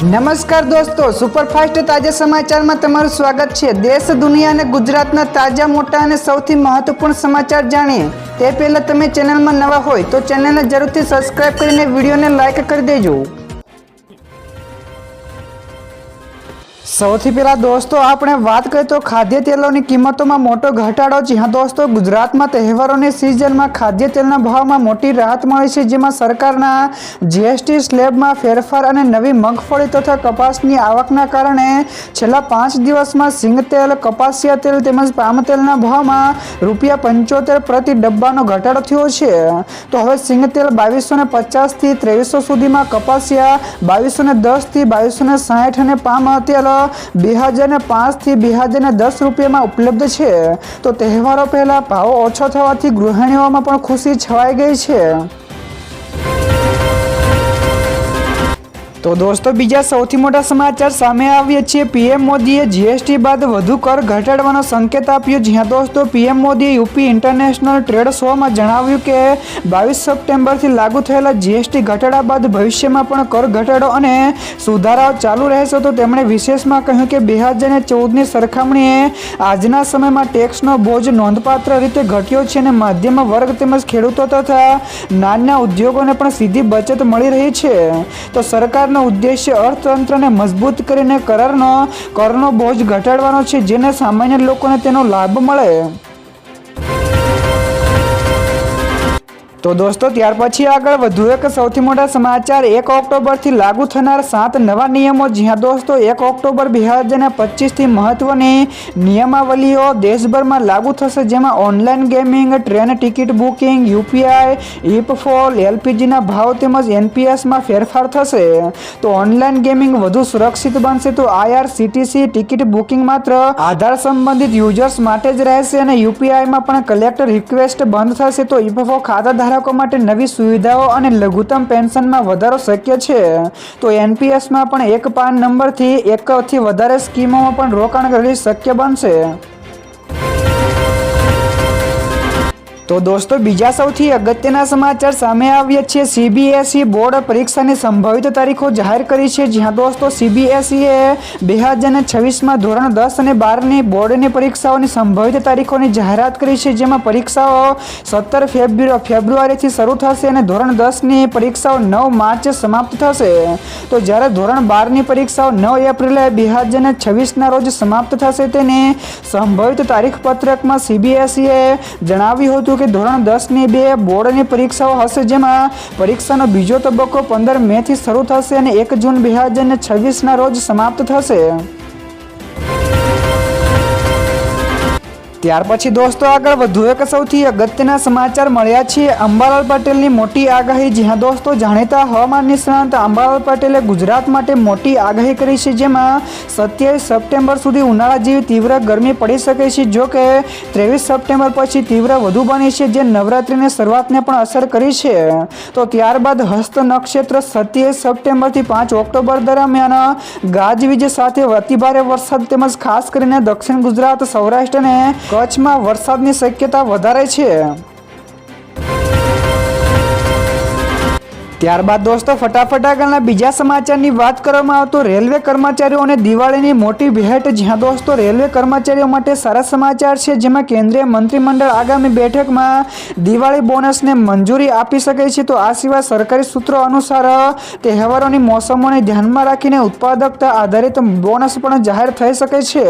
નમસ્કાર દોસ્તો, સુપરફાસ્ટ તાજા સમાચારમાં તમારું સ્વાગત છે। દેશ, દુનિયા અને ગુજરાતના તાજા, મોટા અને સૌથી મહત્વપૂર્ણ સમાચાર જાણીએ તે પહેલા તમે ચેનલમાં નવા હોય તો ચેનલને જરૂરથી સબસ્ક્રાઇબ કરીને વિડીયોને લાઇક કરી દેજો। સૌથી પહેલા દોસ્તો આપણે વાત કરીએ તો ખાદ્ય તેલોની કિંમતોમાં મોટો ઘટાડો। જી હા દોસ્તો, ગુજરાતમાં તહેવારોની સિઝનમાં ખાદ્ય તેલના ભાવમાં મોટી રાહત મળી છે, જેમાં સરકારના જીએસટી સ્લેબમાં ફેરફાર અને નવી મગફળી તથા કપાસની આવકના કારણે છેલ્લા 5 દિવસમાં સિંગતેલ, કપાસિયા તેલ તેમજ પામ તેલના ભાવમાં ₹75 પ્રતિ ડબ્બાનો ઘટાડો થયો છે। તો હવે સિંગતેલ 2250 થી 2300 સુધીમાં, કપાસિયા 2210 થી 2260 અને પામ તેલ 2005 થી 2010 રૂપિયામાં ઉપલબ્ધ છે। તો તહેવારો પહેલા ભાવ ઓછો થવાથી ગૃહિણીઓમાં પણ ખુશી છવાઈ ગઈ છે। તો દોસ્તો બીજા સૌથી મોટા સમાચાર સામે આવ્યા છે। પીએમ મોદીએ જીએસટી બાદ વધુ કર ઘટાડવાનો સંકેત આપ્યો। જી હા દોસ્તો, પીએમ મોદીએ યુપી ઇન્ટરનેશનલ ટ્રેડ શોમાં જણાવ્યું કે 22 સપ્ટેમ્બરથી લાગુ થયેલા જીએસટી ઘટાડા બાદ ભવિષ્યમાં પણ કર ઘટાડો અને સુધારાઓ ચાલુ રહેશે। તો તેમણે વિશેષમાં કહ્યું કે 2014ની સરખામણીએ આજના સમયમાં ટેક્સનો બોજ નોંધપાત્ર રીતે ઘટ્યો છે અને મધ્યમ વર્ગ તેમજ ખેડૂતો તથા નાના ઉદ્યોગોને પણ સીધી બચત મળી રહી છે। તો સરકાર ઉદ્દેશ્ય અર્થતંત્રને મજબૂત કરીને કરનો બોજ ઘટાડવાનો છે, જેને સામાન્ય લોકોને તેનો લાભ મળે। તો દોસ્તો ત્યાર પછી આગળ વધુ એક સૌથી મોટા સમાચાર, 1 ઓક્ટોબરથી લાગુ થનાર 7 નવા નિયમો। જી હા દોસ્તો, 1 ઓક્ટોબર 2025થી મહત્વની નિયમાવલીઓ દેશભરમાં લાગુ થશે, જેમાં online gaming, train ticket booking, UPI, ઇ-પોલ, એલપીજીના ભાવ તેમજ એનપીએસમાં ફેરફાર થશે। તો ઓનલાઈન ગેમિંગ વધુ સુરક્ષિત બનશે। તો આઈઆરસીટીસી ટિકિટ બુકિંગ માત્ર આધાર સંબંધિત યુઝર્સ માટે જ રહેશે અને યુપીઆઈમાં પણ કલેક્ટ રિક્વેસ્ટ બંધ થશે। તો ઇ-પોલ ખાતા માટે નવી સુવિધાઓ અને લઘુત્તમ પેન્શનમાં વધારો શક્ય છે। તો એનપીએસમાં પણ એક પાન નંબરથી એકથી વધારે સ્કીમોમાં પણ રોકાણ કરવી શક્ય બનશે। તો દોસ્તો બીજા સૌથી અગત્યના સમાચાર સામે આવ્યા છે। સીબીએસઈ બોર્ડ પરીક્ષાની સંભવિત તારીખો જાહેર કરી છે। જી હા દોસ્તો, સીબીએસઈએ 2026માં ધોરણ 10 અને 12ની બોર્ડની પરીક્ષાઓની સંભવિત તારીખોની જાહેરાત કરી છે, જેમાં પરીક્ષાઓ 17 ફેબ્રુઆરીથી શરૂ થશે અને ધોરણ 10ની પરીક્ષાઓ 9 માર્ચે સમાપ્ત થશે। તો જ્યારે ધોરણ 12ની પરીક્ષાઓ 9 એપ્રિલે 2026ના રોજ સમાપ્ત થશે। તેની સંભવિત તારીખ પત્રકમાં સીબીએસઈએ જણાવ્યું હતું કે ધોરણ 10ની 2 બોર્ડની પરીક્ષાઓ હશે, જેમાં પરીક્ષાનો બીજો તબક્કો 15 મેથી શરૂ થશે અને 1 જૂન 2026ના રોજ સમાપ્ત થશે। ત્યાર પછી દોસ્તો આગળ વધુ એક સૌથી અગત્યના સમાચાર મળ્યા છે। અંબાલાલ પટેલની મોટી આગાહી। જી હા દોસ્તો, જાણીતા હવામાન નિષ્ણાત અંબાલાલ પટેલે ગુજરાત માટે મોટી આગાહી કરી છે, જેમાં 27 સપ્ટેમ્બર સુધી ઉનાળા જેવી તીવ્ર ગરમી પડી શકે છે, જો કે 23 સપ્ટેમ્બર પછી તીવ્ર વધુ બની છે, જે નવરાત્રિની શરૂઆતને પણ અસર કરી છે। તો ત્યારબાદ હસ્ત નક્ષત્ર 27 સપ્ટેમ્બરથી 5 ઓક્ટોબર દરમિયાન ગાજવીજ સાથે અતિભારે વરસાદ તેમજ ખાસ કરીને દક્ષિણ ગુજરાત, સૌરાષ્ટ્ર અને કચ્છમાં વરસાદની શક્યતા વધારે છે। ત્યારબાદ દોસ્તો ફટાફટ આગળના બીજા સમાચારની વાત કરવામાં આવે તો રેલવે કર્મચારીઓને દિવાળીની મોટી ભેટ। જ્યાં દોસ્તો રેલવે કર્મચારીઓ માટે સારા સમાચાર છે, જેમાં કેન્દ્રીય મંત્રીમંડળ આગામી બેઠકમાં દિવાળી બોનસને મંજૂરી આપી શકે છે। તો આ સિવાય સરકારી સૂત્રો અનુસાર તહેવારોની મોસમોને ધ્યાનમાં રાખીને ઉત્પાદકતા આધારિત બોનસ પણ જાહેર થઈ શકે છે।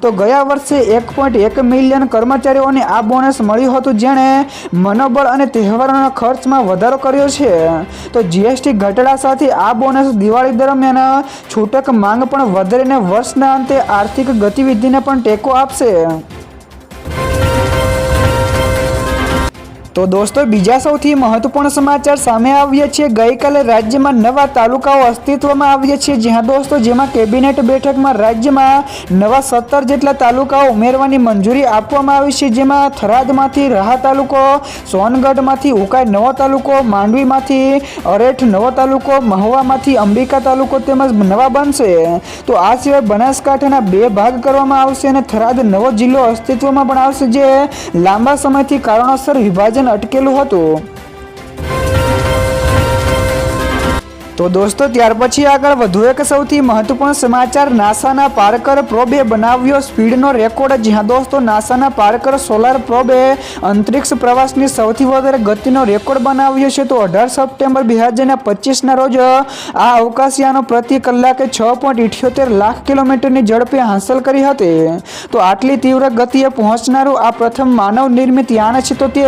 તો ગયા વર્ષે 1.1 મિલિયન કર્મચારીઓને આ બોનસ મળ્યું હતું, જેણે મનોબળ અને તહેવારોના ખર્ચમાં વધારો કર્યો છે। તો જીએસટી ઘટાડા સાથે આ બોનસ દિવાળી દરમિયાન છૂટક માંગ પણ વધારીને વર્ષના અંતે આર્થિક ગતિવિધિને પણ ટેકો આપશે। તો દોસ્તો બીજા સૌથી મહત્વપૂર્ણ સમાચાર સામે આવ્યા છે। ગઈકાલે રાજ્યમાં નવા તાલુકાઓ અસ્તિત્વમાં આવ્યા છે। જ્યાં દોસ્તો જેમાં કેબિનેટ બેઠકમાં રાજ્યમાં નવા 17 જેટલા તાલુકાઓ ઉમેરવાની મંજૂરી આપવામાં આવી છે, જેમાં થરાદમાંથી રાહા તાલુકો, સોનગઢમાંથી ઉકાઈ નવો તાલુકો, માંડવીમાંથી અરેઠ નવો તાલુકો, મહુવામાંથી અંબિકા તાલુકો તેમજ નવા બનશે। તો આ સિવાય બનાસકાંઠાના 2 ભાગ કરવામાં આવશે અને થરાદ નવો જિલ્લો અસ્તિત્વમાં પણ આવશે, જે લાંબા સમયથી કારણોસર વિભાજન અટકેલું હતું। તો દોસ્તો ત્યાર પછી આગળ વધુ એક સૌથી મહત્વપૂર્ણ સમાચાર, નાસાના પાર્કર પ્રોબે બનાવ્યો સ્પીડનો રેકોર્ડ। જ્યાં દોસ્તો નાસાના પાર્કર સોલાર પ્રોબે અંતરિક્ષ પ્રવાસની સૌથી વધારે ગતિનો રેકોર્ડ બનાવ્યો છે। તો 18 સપ્ટેમ્બર 2025ના રોજ આ અવકાશયાનો પ્રતિ કલાકે 6.78 લાખ કિલોમીટરની ઝડપે હાંસલ કરી હતી। તો આટલી તીવ્ર ગતિએ પહોંચનારું આ પ્રથમ માનવ નિર્મિત યાન છે। તો તે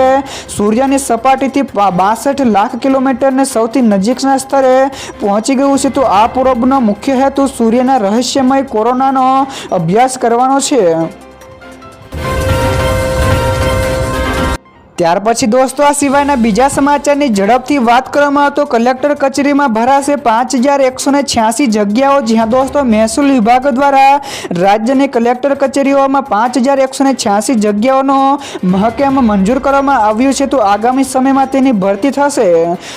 સૂર્યની સપાટીથી 62 લાખ કિલોમીટરને સૌથી નજીકના સ્તરે પહોંચી ગયું છે। તો આ પ્રોબનો મુખ્ય હેતુ સૂર્યના રહસ્યમય કોરોનાનો અભ્યાસ કરવાનો છે। ત્યાર પછી દોસ્તો આ સિવાયના બીજા સમાચારની ઝડપથી વાત કરવામાં તો કલેક્ટર કચેરીમાં ભરાશે 5186 જગ્યાઓ। જ્યાં દોસ્તો મહેસૂલ વિભાગ દ્વારા રાજ્યની કલેક્ટર કચેરીઓમાં 5186 જગ્યાઓનો મહકેમ મંજૂર કરવામાં આવ્યું છે। તો આગામી સમયમાં તેની ભરતી થશે।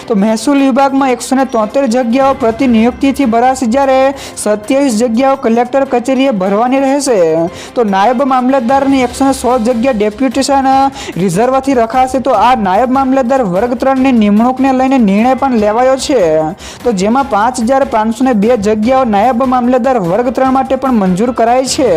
તો મહેસૂલ વિભાગમાં 173 જગ્યાઓ પ્રતિ નિયુક્તિથી ભરાશે, જ્યારે 27 જગ્યાઓ કલેક્ટર કચેરીએ ભરવાની રહેશે। તો નાયબ મામલતદારની 116 જગ્યા ડેપ્યુટેશન રિઝર્વથી રખાશે। તો આ નાયબ મામલતદાર વર્ગ 3ની નિમણૂકને લઈને નિર્ણય પણ લેવાયો છે। તો જેમાં 5502 જગ્યાઓ નાયબ મામલતદાર વર્ગ 3 માટે પણ મંજૂર કરાઈ છે।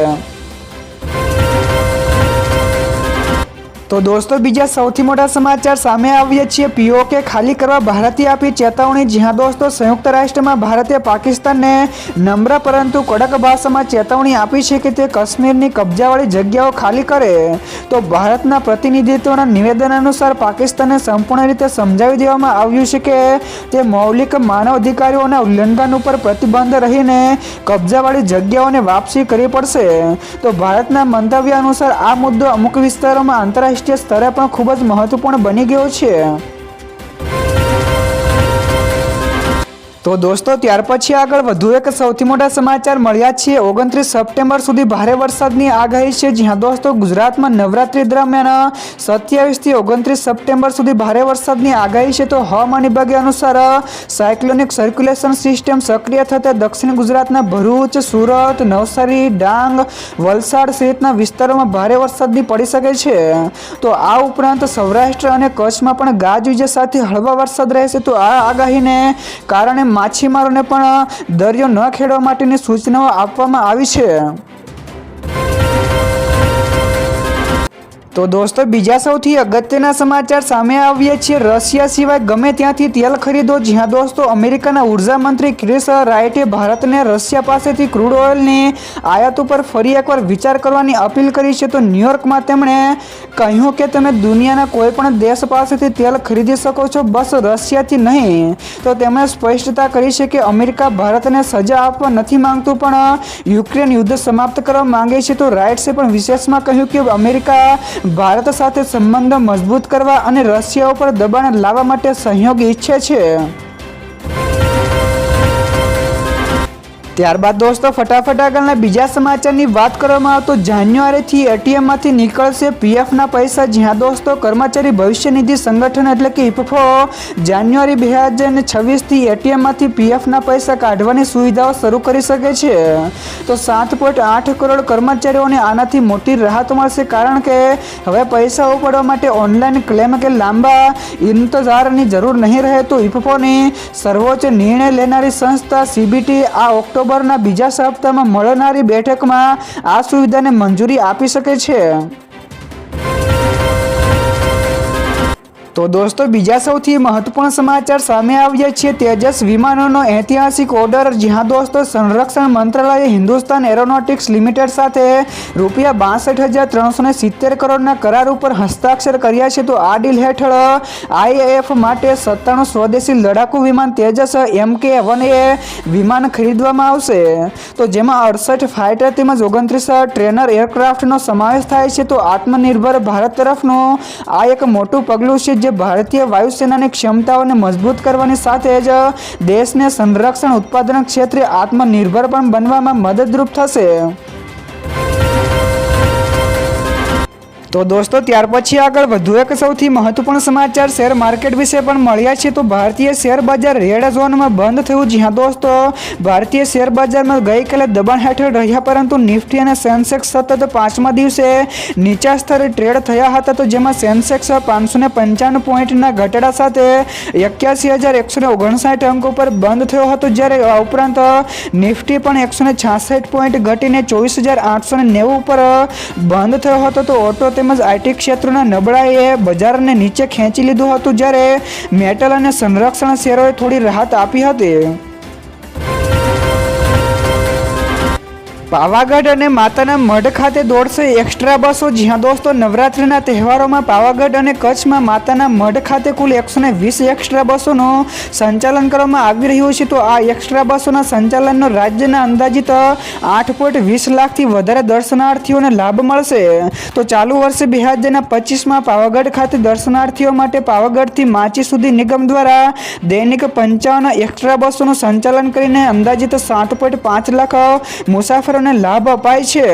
તો દોસ્તો બીજા સૌથી મોટા સમાચાર સામે આવ્યા છે। પીઓકે ખાલી કરવા ભારતે આપી ચેતવણી। જ્યાં દોસ્તો સંયુક્ત રાષ્ટ્રમાં ભારતે પાકિસ્તાનને નમ્ર પરંતુ કડક ભાષામાં ચેતવણી આપી છે કે તે કાશ્મીરની કબજાવાળી જગ્યાઓ ખાલી કરે। તો ભારતના પ્રતિનિધિત્વના નિવેદન અનુસાર પાકિસ્તાનને સંપૂર્ણ રીતે સમજાવી દેવામાં આવ્યું છે કે તે મૌલિક માનવ અધિકારોના ઉલ્લંઘન ઉપર પ્રતિબંધ રહીને કબજાવાળી જગ્યાઓને વાપસી કરવી પડશે। તો ભારતના મંતવ્ય અનુસાર આ મુદ્દો અમુક વિસ્તારોમાં આંતરરાષ્ટ્રીય સ્તરે પણ ખૂબ જ મહત્વપૂર્ણ બની ગયો છે। તો દોસ્તો ત્યાર પછી આગળ વધુ એક સૌથી મોટા સમાચાર મળ્યા છે। 29 સપ્ટેમ્બર સુધી ભારે વરસાદની આગાહી છે। જ્યાં દોસ્તો ગુજરાતમાં નવરાત્રી દરમિયાન 27 થી 29 સપ્ટેમ્બર સુધી ભારે વરસાદની આગાહી છે। તો હવામાન વિભાગે અનુસાર સાયક્લોનિક સર્ક્યુલેશન સિસ્ટમ સક્રિય થતા દક્ષિણ ગુજરાતના ભરૂચ, સુરત, નવસારી, ડાંગ, વલસાડ સહિતના વિસ્તારોમાં ભારે વરસાદની પડી શકે છે। તો આ ઉપરાંત સૌરાષ્ટ્ર અને કચ્છમાં પણ ગાજવીજ સાથે હળવા વરસાદ રહેશે। તો આ આગાહીને કારણે માછીમારોને પણ દરિયો ન ખેડવા માટેની સૂચનાઓ આપવામાં આવી છે। તો દોસ્તો બીજા સૌથી અગત્યના સમાચાર સામે આવ્યા છે। રશિયા સિવાય ગમે ત્યાંથી તેલ ખરીદો। જ્યાં દોસ્તો અમેરિકાના ઉર્જા મંત્રી ક્રિસ રાઇટે ભારતને રશિયા પાસેથી ક્રૂડ ઓઇલની આયાત ઉપર ફરી એકવાર વિચાર કરવાની અપીલ કરી છે। તો ન્યૂયોર્કમાં તેમણે કહ્યું કે તમે દુનિયાના કોઈ પણ દેશ પાસેથી તેલ ખરીદી શકો છો, બસ રશિયાથી નહીં। તો તેમણે સ્પષ્ટતા કરી છે કે અમેરિકા ભારતને સજા આપવા નથી માંગતું, પણ યુક્રેન યુદ્ધ સમાપ્ત કરવા માંગે છે। તો રાઇટ્સે પણ વિશેષમાં કહ્યું કે અમેરિકા ભારત સાથે સંબંધો મજબૂત કરવા અને રશિયા ઉપર દબાણ લાવવા માટે સહયોગ ઈચ્છે છે। ત્યારબાદ દોસ્તો ફટાફટ આગળના બીજા સમાચારની વાત કરવામાં આવે તો જાન્યુઆરીથી એટીએમમાંથી નીકળશે પીએફના પૈસા। જ્યાં દોસ્તો કર્મચારી ભવિષ્ય નિધિ સંગઠન એટલે કે ઇપફો જાન્યુઆરી 2026થી એટીએમમાંથી પીએફના પૈસા કાઢવાની સુવિધાઓ શરૂ કરી શકે છે। તો 7.8 કરોડ કર્મચારીઓને આનાથી મોટી રાહત મળશે, કારણ કે હવે પૈસા ઉપાડવા માટે ઓનલાઈન ક્લેમ કે લાંબા ઇંતજારની જરૂર નહીં રહે। તો ઇપફોની સર્વોચ્ચ નિર્ણય લેનારી સંસ્થા સીબીટી આ ઓક્ટોબરના બીજા સપ્તાહમાં મળનારી બેઠકમાં આ સુવિધાને મંજૂરી આપી શકે છે। તો દોસ્તો બીજા સૌથી મહત્વપૂર્ણ સમાચાર સામે આવ્યા છે। તેજસ વિમાનોનો ઐતિહાસિક ઓર્ડર। જ્યાં દોસ્તો સંરક્ષણ મંત્રાલયે હિન્દુસ્તાન એરોનોટિક્સ લિમિટેડ સાથે ₹62,370 કરોડના કરાર ઉપર હસ્તાક્ષર કર્યા છે। તો આ ડીલ હેઠળ આઈએએફ માટે 97 સ્વદેશી લડાકુ વિમાન તેજસ MK-1A વિમાન ખરીદવામાં આવશે। તો જેમાં 68 ફાઇટર તેમજ 29 ટ્રેનર એરક્રાફ્ટનો સમાવેશ થાય છે। તો આત્મનિર્ભર ભારત તરફનું આ એક મોટું પગલું છે, જે ભારતીય વાયુસેનાની ક્ષમતાઓને મજબૂત કરવાની સાથે જ દેશને સંરક્ષણ ઉત્પાદન ક્ષેત્રે આત્મનિર્ભર પણ બનવામાં મદદરૂપ થશે। તો દોસ્તો ત્યાર પછી આગળ વધુ એક સૌથી મહત્વપૂર્ણ સમાચાર શેર માર્કેટ વિશે પણ મળ્યા છે. તો ભારતીય શેર બજાર રેડ ઝોનમાં બંધ થયું. જી હા દોસ્તો, ભારતીય શેર બજારમાં ગઈકાલે દબાણ હેઠળ રહ્યા, પરંતુ નિફ્ટી અને સેન્સેક્સ સતત 5મા દિવસે નીચા સ્તરે ટ્રેડ થયા હતા. તો જેમાં સેન્સેક્સ 595 પોઈન્ટના ઘટાડા સાથે 81,159 અંક ઉપર બંધ થયો હતો, જ્યારે આ ઉપરાંત નિફ્ટી પણ 166 પોઈન્ટ ઘટીને 24,890 ઉપર બંધ થયો હતો. તો ઓટો તેમજ આઈટી ક્ષેત્રના નબળાઈએ બજારને નીચે ખેંચી લીધું હતું, જ્યારે મેટલ અને સંરક્ષણ શેરોએ થોડી રાહત આપી હતી. પાવાગઢ અને માતાના મઢ ખાતે દોડશે એક્સ્ટ્રા બસો. જી હા દોસ્તો, નવરાત્રિના તહેવારોમાં પાવાગઢ અને કચ્છમાં માતાના મઢ ખાતે કુલ 120 એક્સ્ટ્રા બસોનું સંચાલન કરવામાં આવી રહ્યું છે. તો આ એક્સ્ટ્રા બસોના સંચાલનનો રાજ્યના અંદાજિત 8.20 લાખથી વધારે દર્શનાર્થીઓને લાભ મળશે. તો ચાલુ વર્ષે 2025માં પાવાગઢ ખાતે દર્શનાર્થીઓ માટે પાવાગઢથી માચી સુધી નિગમ દ્વારા દૈનિક 55 એક્સ્ટ્રા બસોનું સંચાલન કરીને અંદાજિત 7.5 લાખ મુસાફરો લાભ અપાય છે.